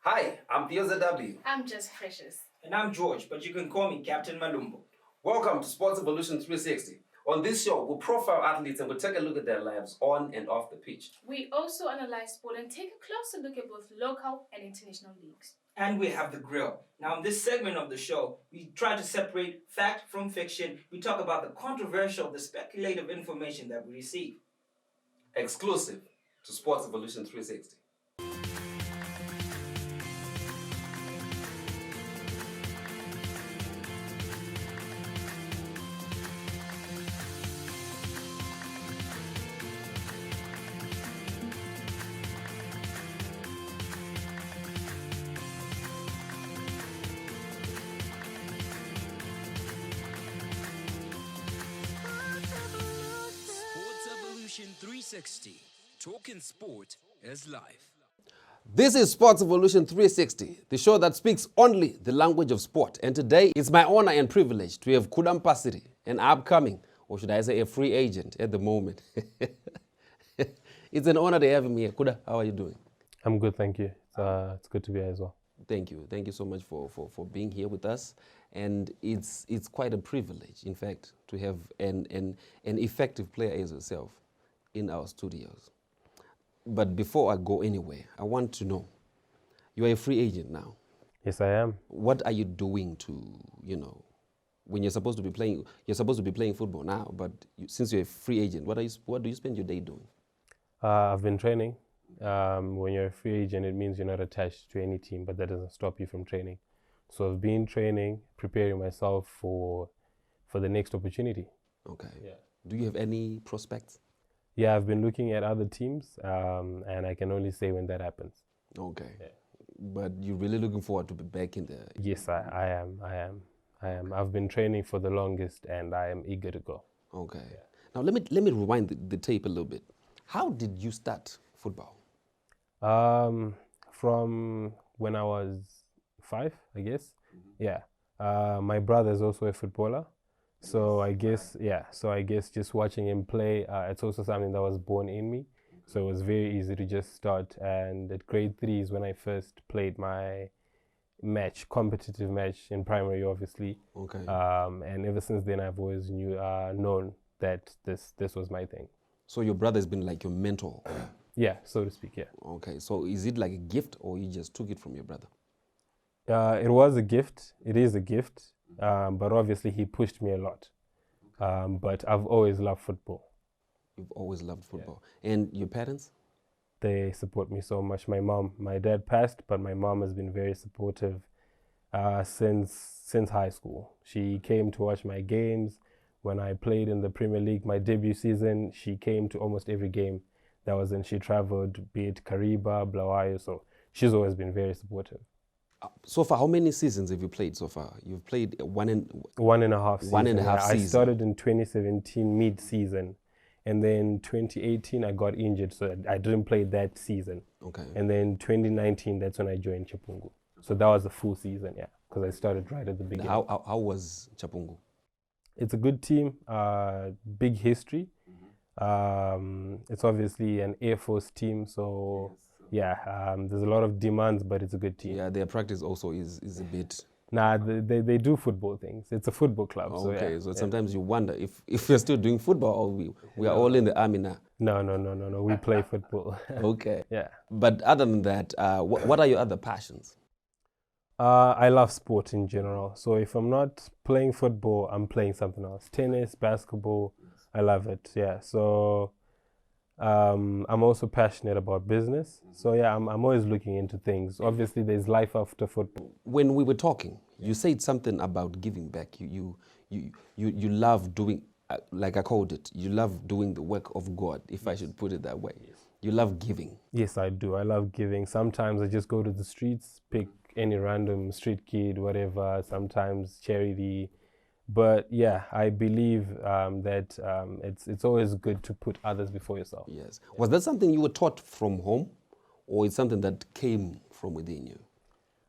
Hi, I'm POZW. I'm just Precious. And I'm George, but you can call me Captain Malumbo. Welcome to Sportsevolution360. On this show, we'll profile athletes and we'll take a look at their lives on and off the pitch. We also analyze sport and take a closer look at both local and international leagues. And we have the grill. Now, in this segment of the show, we try to separate fact from fiction. We talk about the controversial, the speculative information that we receive. Exclusive to Sportsevolution360. Sportsevolution360. Talking sport is life. This is Sportsevolution360, the show that speaks only the language of sport. And today, it's my honor and privilege to have Kuda Mupasiri, an upcoming, or should I say a free agent at the moment. It's an honor to have him here. Kuda, how are you doing? I'm good, thank you. It's good to be here as well. Thank you. Thank you so much for being here with us. And it's quite a privilege, in fact, to have an effective player as yourself in our studios. But before I go anywhere, I want to know, you are a free agent now. Yes, I am. What are you doing to, when you're supposed to be playing football now, but since you're a free agent, what do you spend your day doing? I've been training. When you're a free agent, it means you're not attached to any team, but that doesn't stop you from training. So I've been training, preparing myself for the next opportunity. Okay. Yeah. Do you have any prospects? Yeah, I've been looking at other teams, and I can only say when that happens. Okay. Yeah. But you're really looking forward to be back in the... Yes, I am. I've been training for the longest, and I am eager to go. Okay. Yeah. Now let me rewind the tape a little bit. How did you start football? From when I was 5, I guess. Mm-hmm. Yeah. My brother is also a footballer. So I guess just watching him play, it's also something that was born in me. So it was very easy to just start. And at grade 3 is when I first played my competitive match in primary, obviously. Okay. And ever since then, I've always known that this was my thing. So your brother has been like your mentor? Yeah, so to speak, yeah. Okay, so is it like a gift or you just took it from your brother? It was a gift. It is a gift. But obviously he pushed me a lot. But I've always loved football. You've always loved football. Yeah. And your parents? They support me so much. My dad passed, but my mom has been very supportive since high school. She came to watch my games. When I played in the Premier League, my debut season, she came to almost every game that was in. She traveled, be it Kariba, Blawayo, so she's always been very supportive. So far, how many seasons have you played so far? You've played one and a half seasons. 1.5 seasons. I started in 2017 mid-season, and then 2018 I got injured, so I didn't play that season. Okay. And then 2019, that's when I joined Chapungu. So that was the full season, yeah, because I started right at the beginning. How was Chapungu? It's a good team, big history. It's obviously an Air Force team, so yeah, there's a lot of demands, but it's a good team. Yeah, their practice also is a bit... Nah, they do football things. It's a football club. Okay, so sometimes you wonder if we're still doing football or we are all in the army now. No, we play football. Okay. Yeah. But other than that, what are your other passions? I love sport in general. So if I'm not playing football, I'm playing something else. Tennis, basketball, I love it. Yeah. So I'm also passionate about business. So yeah, I'm always looking into things. Obviously, there's life after football. When we were talking, you said something about giving back. You love doing, like I called it, you love doing the work of God, if I should put it that way. Yes. You love giving. Yes, I do. I love giving. Sometimes I just go to the streets, pick any random street kid, whatever, sometimes charity. But yeah, I believe that it's always good to put others before yourself. Yes. Was that something you were taught from home, or it's something that came from within you?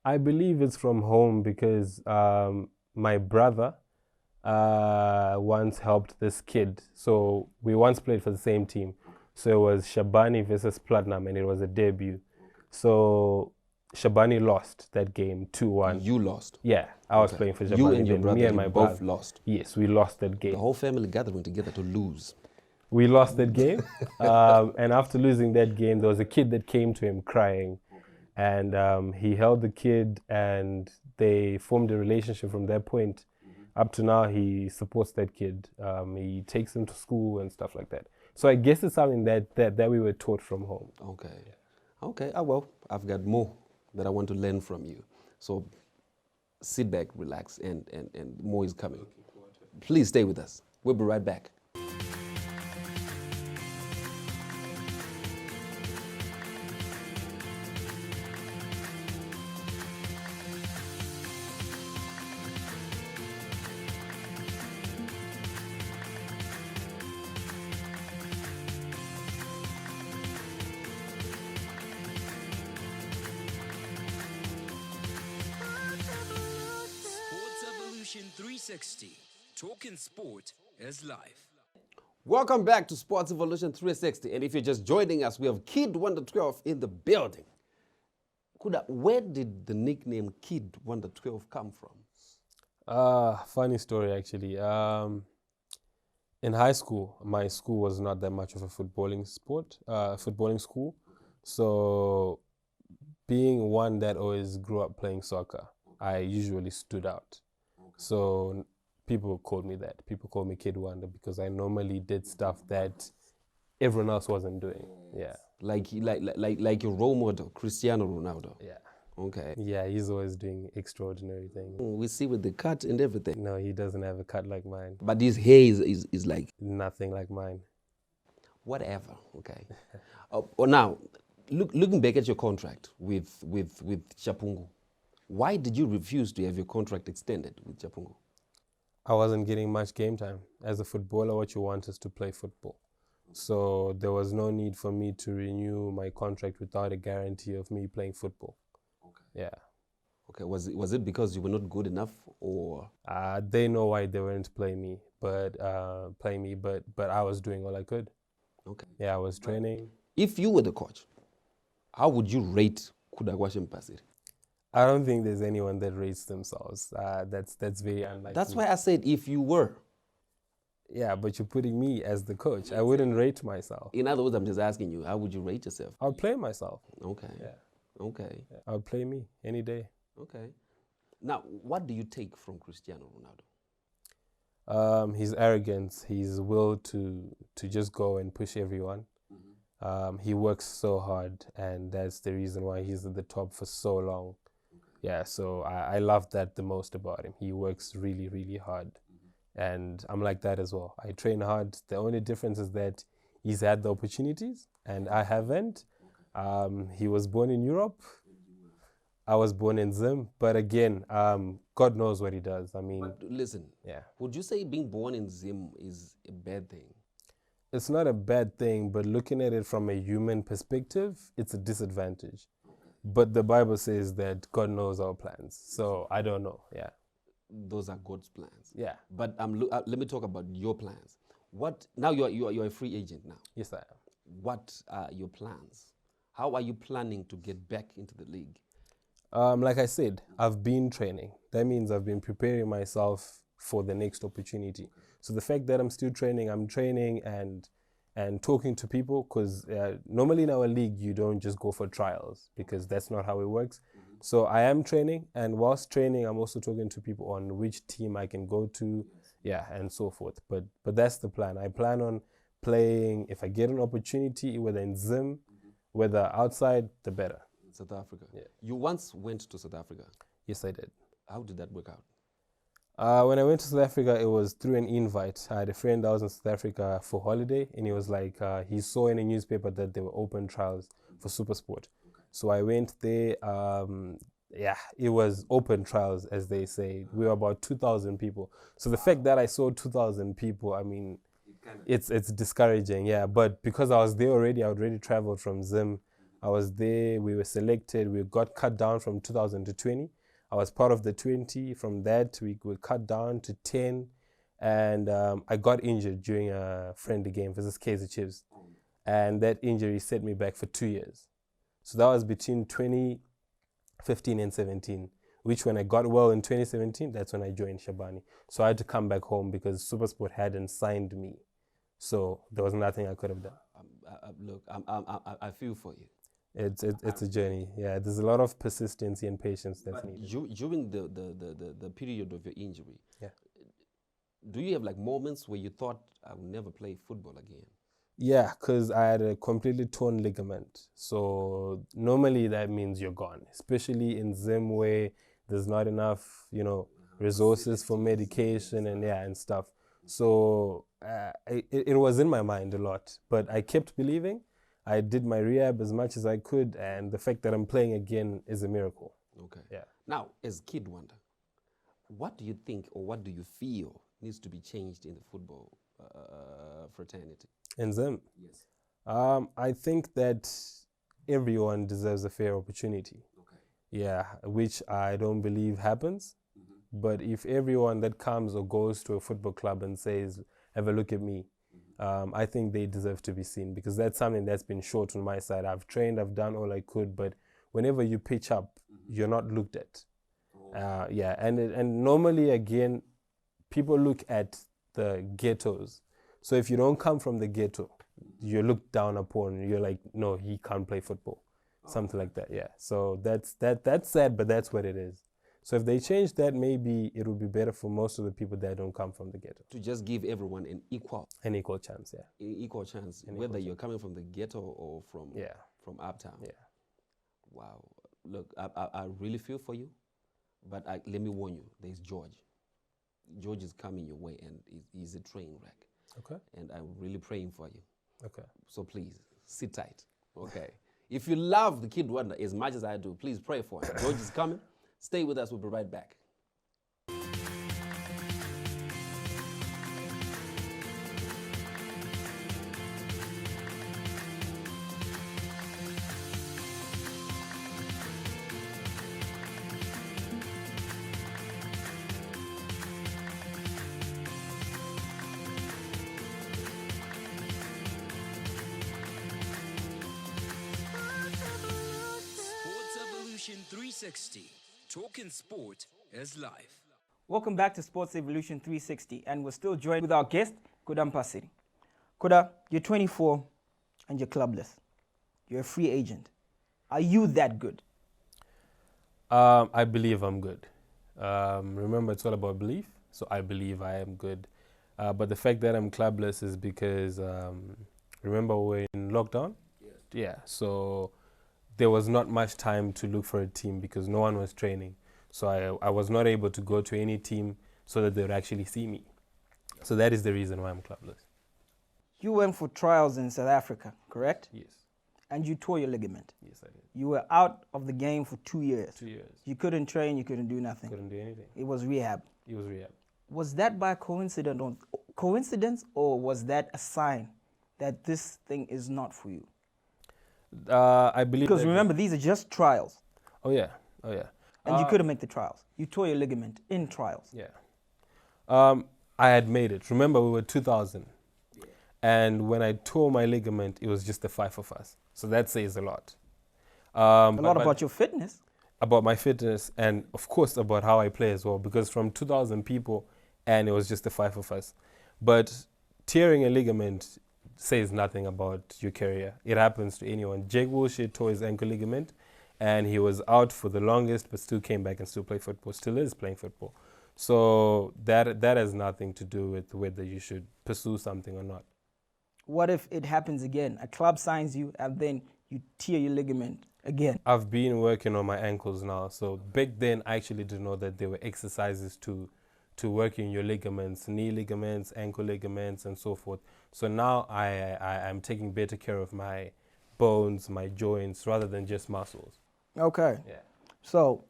I believe it's from home because my brother once helped this kid. So we once played for the same team. So it was Shabani versus Platinum, and it was a debut. So Shabani lost that game 2-1. You lost. Yeah, I was Okay. playing for Shabani. You and your then brother, me and you my both brother. lost. Yes, we lost that The game. whole family gathering together to lose. We lost that game. And after losing that game, there was a kid that came to him crying. And he held the kid and they formed a relationship from that point. Up to now, he supports that kid. He takes him to school and stuff like that. So I guess it's something that we were taught from home. Okay. Okay. Well, I've got more that I want to learn from you. So sit back, relax, and more is coming. Please stay with us. We'll be right back. Sportsevolution360. Talking sport is life. Welcome back to Sportsevolution360. And if you're just joining us, we have TheKidWonder 12 in the building. Kuda, where did the nickname TheKidWonder 12 come from? Funny story, actually. In high school, my school was not that much of a footballing school. So being one that always grew up playing soccer, I usually stood out. So people called me that. People call me TheKidWonder because I normally did stuff that everyone else wasn't doing. Yeah. Like your role model, Cristiano Ronaldo. Yeah. Okay. Yeah, he's always doing extraordinary things. We see with the cut and everything. No, he doesn't have a cut like mine. But his hair is like Nothing like mine. whatever. Okay. Now, looking back at your contract with Chapungu, why did you refuse to have your contract extended with Chapungu? I wasn't getting much game time. As a footballer, what you want is to play football. So there was no need for me to renew my contract without a guarantee of me playing football. Okay. Yeah. Okay. Was it because you were not good enough, or? They know why they weren't playing me, but I was doing all I could. Okay. Yeah, I was training. If you were the coach, how would you rate Kuda Mupasiri? I don't think there's anyone that rates themselves. That's very unlikely. That's why I said if you were. Yeah, but you're putting me as the coach. I wouldn't rate myself. In other words, I'm just asking you, how would you rate yourself? I would play myself. Okay. Yeah. Okay. Yeah. I would play me any day. Okay. Now, what do you take from Cristiano Ronaldo? His arrogance, his will to just go and push everyone. He works so hard, and that's the reason why he's at the top for so long. Yeah, so I love that the most about him. He works really, really hard. And I'm like that as well. I train hard. The only difference is that he's had the opportunities and I haven't. He was born in Europe. I was born in Zim. But again, God knows what he does. I mean, but listen, yeah. Would you say being born in Zim is a bad thing? It's not a bad thing, but looking at it from a human perspective, it's a disadvantage. But the Bible says that God knows our plans. So I don't know. Yeah. Those are God's plans. Yeah. But let me talk about your plans. What now? You're a free agent now. Yes, I am. What are your plans? How are you planning to get back into the league? Like I said, I've been training. That means I've been preparing myself for the next opportunity. So the fact that I'm still training, I'm training and talking to people, because normally in our league, you don't just go for trials because that's not how it works. So I am training, and whilst training, I'm also talking to people on which team I can go to, yeah, and so forth. But that's the plan. I plan on playing, if I get an opportunity, whether in Zim, whether outside, the better. South Africa. Yeah. You once went to South Africa. Yes, I did. How did that work out? When I went to South Africa, it was through an invite. I had a friend that was in South Africa for holiday, and he was like, he saw in a newspaper that there were open trials for SuperSport. So I went there. Yeah, it was open trials, as they say. We were about 2,000 people. So the fact that I saw 2,000 people, I mean, it's discouraging, yeah. But because I was there already, I already traveled from Zim. I was there, we were selected, we got cut down from 2,000 to 20. I was part of the 20. From that, we were cut down to 10. And I got injured during a friendly game versus Kaizer Chiefs. And that injury set me back for 2 years. So that was between 20 15 and 17, which when I got well in 2017, that's when I joined Shabani. So I had to come back home because SuperSport hadn't signed me. So there was nothing I could have done. Look, I feel for you. It's a journey. Yeah, there's a lot of persistency and patience that's needed. During the period of your injury, Yeah. do you have like moments where you thought, I will never play football again? Yeah, because I had a completely torn ligament. So normally that means you're gone, especially in Zim where there's not enough, resources for medication and stuff. So it was in my mind a lot, but I kept believing. I did my rehab as much as I could, and the fact that I'm playing again is a miracle. Okay. Yeah. Now, as TheKidWonder, what do you think or what do you feel needs to be changed in the football fraternity? In Zim? Yes. I think that everyone deserves a fair opportunity. Okay. Yeah, which I don't believe happens. Mm-hmm. But if everyone that comes or goes to a football club and says, have a look at me, I think they deserve to be seen, because that's something that's been short on my side. I've trained, I've done all I could, but whenever you pitch up, you're not looked at. Yeah, and normally, again, people look at the ghettos. So if you don't come from the ghetto, you're looked down upon. You're like, no, he can't play football. Something like that, yeah. So that's sad, but that's what it is. So if they change that, maybe it would be better for most of the people that don't come from the ghetto. To just give everyone an equal chance, yeah. Equal chance, whether you're coming from the ghetto or from uptown. Yeah. Wow. Look, I really feel for you, but let me warn you, there's George. George is coming your way, and he's a train wreck. Okay. And I'm really praying for you. Okay. So please, sit tight, okay? If you love TheKidWonder as much as I do, please pray for him. George is coming. Stay with us, we'll be right back. Sportsevolution360. Talking sport is life. Welcome back to Sportsevolution360, and we're still joined with our guest, Kuda Mupasiri. Kuda, you're 24 and you're clubless. You're a free agent. Are you that good? I believe I'm good. Remember, it's all about belief. So I believe I am good. But the fact that I'm clubless is because, remember, we're in lockdown? Yes. Yeah, so there was not much time to look for a team because no one was training. So I was not able to go to any team so that they would actually see me. So that is the reason why I'm clubless. You went for trials in South Africa, correct? Yes. And you tore your ligament. Yes, I did. You were out of the game for 2 years. 2 years. You couldn't train, you couldn't do nothing. Couldn't do anything. It was rehab. It was rehab. Was that by coincidence, or was that a sign that this thing is not for you? I believe Because that remember, these are just trials. Oh yeah. And you couldn't make the trials. You tore your ligament in trials. Yeah. I had made it. Remember, we were 2000. Yeah. And when I tore my ligament, it was just the 5 of us. So that says a lot. A lot about your fitness. About my fitness, and of course about how I play as well, because from 2,000 people, and it was just the 5 of us. But tearing a ligament says nothing about your career. It happens to anyone. Jake Wilshere tore his ankle ligament, and he was out for the longest, but still came back and still played football, still is playing football. So that has nothing to do with whether you should pursue something or not. What if it happens again? A club signs you, and then you tear your ligament again? I've been working on my ankles now. So back then, I actually didn't know that there were exercises to working your ligaments, knee ligaments, ankle ligaments, and so forth. So now I'm taking better care of my bones, my joints, rather than just muscles. Okay. Yeah. So,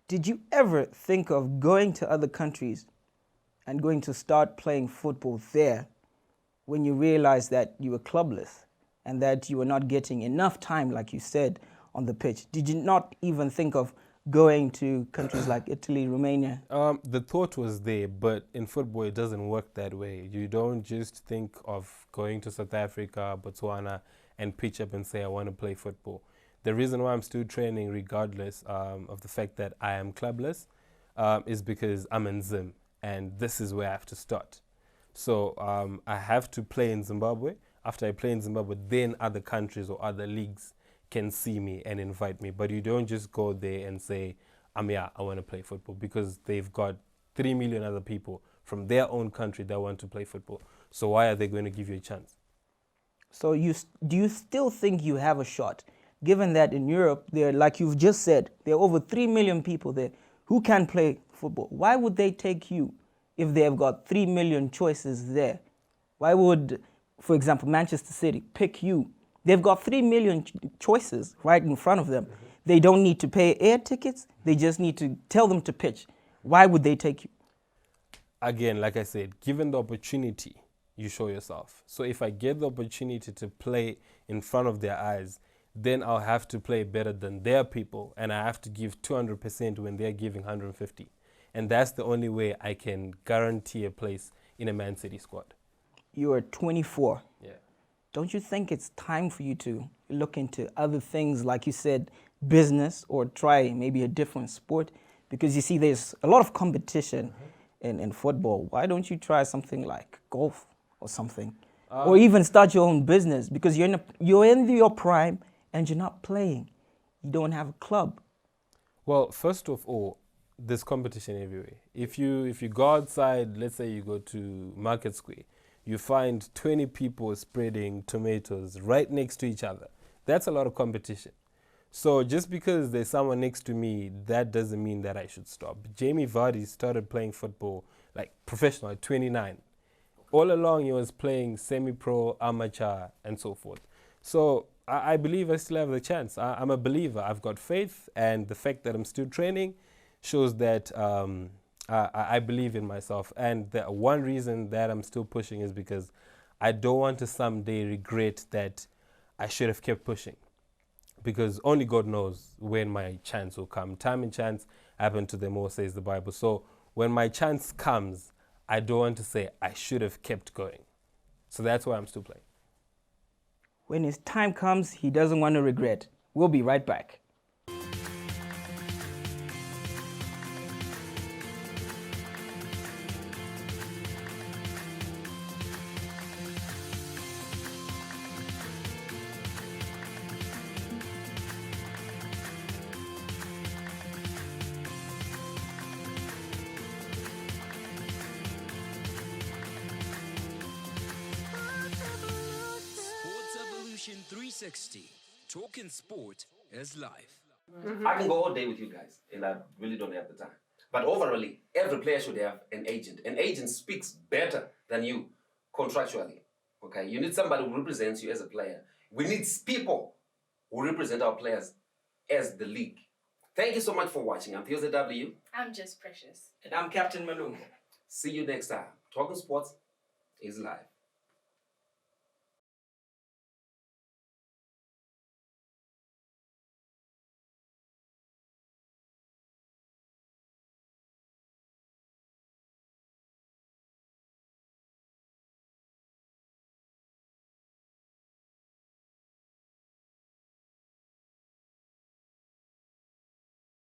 did you ever think of going to other countries and going to start playing football there when you realized that you were clubless and that you were not getting enough time, like you said, on the pitch? Did you not even think of going to countries like Italy, Romania? The thought was there, but in football it doesn't work that way. You don't just think of going to South Africa, Botswana, and pitch up and say, I want to play football. the reason why I'm still training regardless of the fact that I am clubless is because I'm in Zim, and this is where I have to start. So I have to play in Zimbabwe. After I play in Zimbabwe, then other countries or other leagues can see me and invite me. But you don't just go there and say, I want to play football, because they've got 3 million other people from their own country that want to play football. So why are they going to give you a chance? So do you still think you have a shot, given that in Europe, there, like you've just said, there are over 3 million people there who can play football? Why would they take you if they've got 3 million choices there? Why would, for example, Manchester City pick you? They've got 3 million choices right in front of them. They don't need to pay air tickets. They just need to tell them to pitch. Why would they take you? Again, like I said, given the opportunity, you show yourself. So if I get the opportunity to play in front of their eyes, then I'll have to play better than their people, and I have to give 200% when they're giving 150. And that's the only way I can guarantee a place in a Man City squad. You are 24. Yeah. Don't you think it's time for you to look into other things, like you said, business, or try maybe a different sport? Because you see, there's a lot of competition in football. Why don't you try something like golf or something? Or even start your own business, because you're in your prime and you're not playing. You don't have a club. Well, first of all, there's competition everywhere. If you go outside, let's say you go to Market Square, you find 20 people spreading tomatoes right next to each other. That's a lot of competition. So just because there's someone next to me, that doesn't mean that I should stop. Jamie Vardy started playing football like professional at 29. All along he was playing semi-pro, amateur, and so forth. So I believe I still have the chance. I'm a believer. I've got faith, and the fact that I'm still training shows that I believe in myself. And the one reason that I'm still pushing is because I don't want to someday regret that I should have kept pushing. Because only God knows when my chance will come. Time and chance happen to them all, says the Bible. So when my chance comes, I don't want to say I should have kept going. So that's why I'm still playing. When his time comes, he doesn't want to regret. We'll be right back. Sportsevolution360. Talking sport is life. I can go all day with you guys, and I really don't have the time. But overall, every player should have an agent. An agent speaks better than you contractually. Okay, you need somebody who represents you as a player. We need people who represent our players as the league. Thank you so much for watching. I'm TheKidWonder. I'm just precious. And I'm Captain Malum. See you next time. Talking sports is live.